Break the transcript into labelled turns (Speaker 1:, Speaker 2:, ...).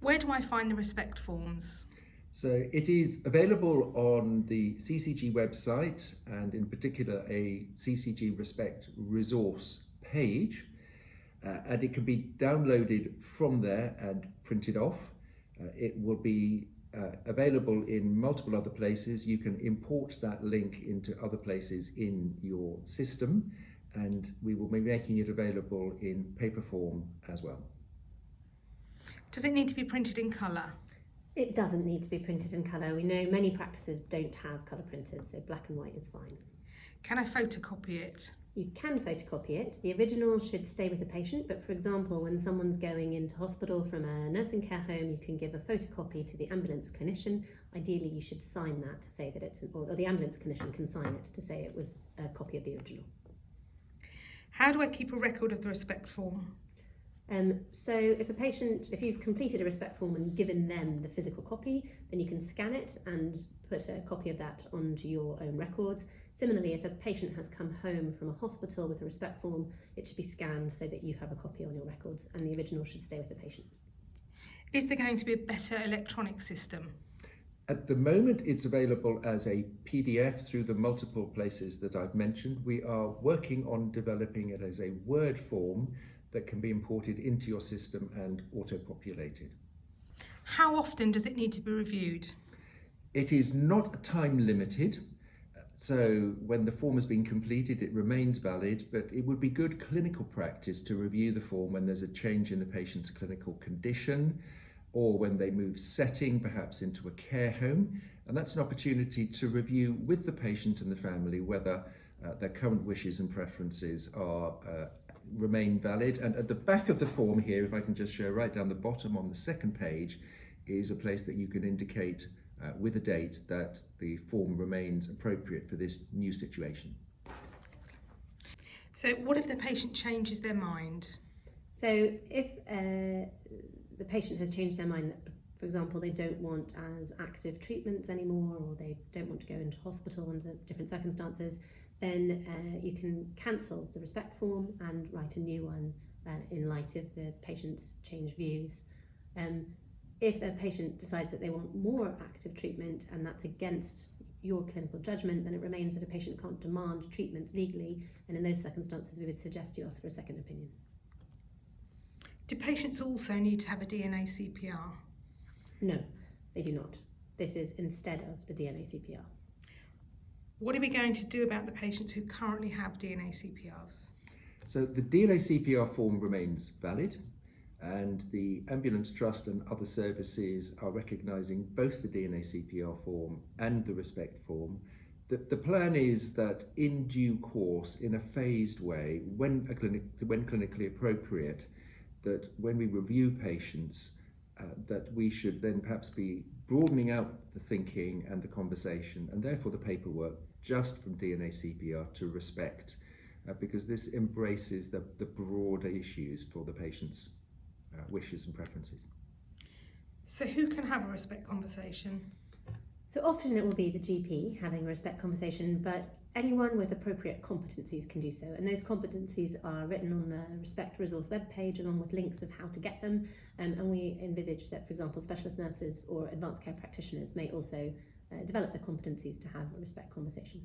Speaker 1: Where do I find the ReSPECT forms?
Speaker 2: So it is available on the CCG website, and in particular a CCG ReSPECT resource page, and it can be downloaded from there and printed off. It will be available in multiple other places. You can import that link into other places in your system, and we will be making it available in paper form as well.
Speaker 1: Does it need to be printed in colour?
Speaker 3: It doesn't need to be printed in colour. We know many practices don't have colour printers, so black and white is fine.
Speaker 1: Can I photocopy it?
Speaker 3: You can photocopy it. The original should stay with the patient, but for example, when someone's going into hospital from a nursing care home, you can give a photocopy to the ambulance clinician. Ideally, you should sign that to say that it's, or the ambulance clinician can sign it to say it was a copy of the original.
Speaker 1: How do I keep a record of the ReSPECT form?
Speaker 3: So if you've completed a ReSPECT form and given them the physical copy, then you can scan it and put a copy of that onto your own records. Similarly, if a patient has come home from a hospital with a ReSPECT form, it should be scanned so that you have a copy on your records, and the original should stay with the patient.
Speaker 1: Is there going to be a better electronic system?
Speaker 2: At the moment, it's available as a PDF through the multiple places that I've mentioned. We are working on developing it as a Word form that can be imported into your system and auto-populated.
Speaker 1: How often does it need to be reviewed?
Speaker 2: It is not time limited, so when the form has been completed it remains valid, but it would be good clinical practice to review the form when there's a change in the patient's clinical condition, or when they move setting, perhaps into a care home, and that's an opportunity to review with the patient and the family whether their current wishes and preferences remain valid. And at the back of the form here, if I can just show right down the bottom on the second page, is a place that you can indicate with a date that the form remains appropriate for this new situation.
Speaker 1: So what if the patient changes their mind?
Speaker 3: So if the patient has changed their mind, that, for example, they don't want as active treatments anymore, or they don't want to go into hospital under different circumstances, then you can cancel the ReSPECT form and write a new one in light of the patient's changed views. If a patient decides that they want more active treatment and that's against your clinical judgment, then it remains that a patient can't demand treatments legally, and in those circumstances we would suggest you ask for a second opinion.
Speaker 1: Do patients also need to have a DNA CPR?
Speaker 3: No, they do not. This is instead of the DNA CPR.
Speaker 1: What are we going to do about the patients who currently have DNA CPRs?
Speaker 2: So the DNA CPR form remains valid, and the Ambulance Trust and other services are recognising both the DNA CPR form and the ReSPECT form. The plan is that in due course, in a phased way, when clinically appropriate, that when we review patients, that we should then perhaps be broadening out the thinking and the conversation, and therefore the paperwork, just from DNA CPR to ReSPECT, because this embraces the broader issues for the patient's wishes and preferences.
Speaker 1: So who can have a ReSPECT conversation?
Speaker 3: So often it will be the GP having a ReSPECT conversation, but anyone with appropriate competencies can do so, and those competencies are written on the ReSPECT resource webpage along with links of how to get them, and we envisage that, for example, specialist nurses or advanced care practitioners may also develop the competencies to have a ReSPECT conversation.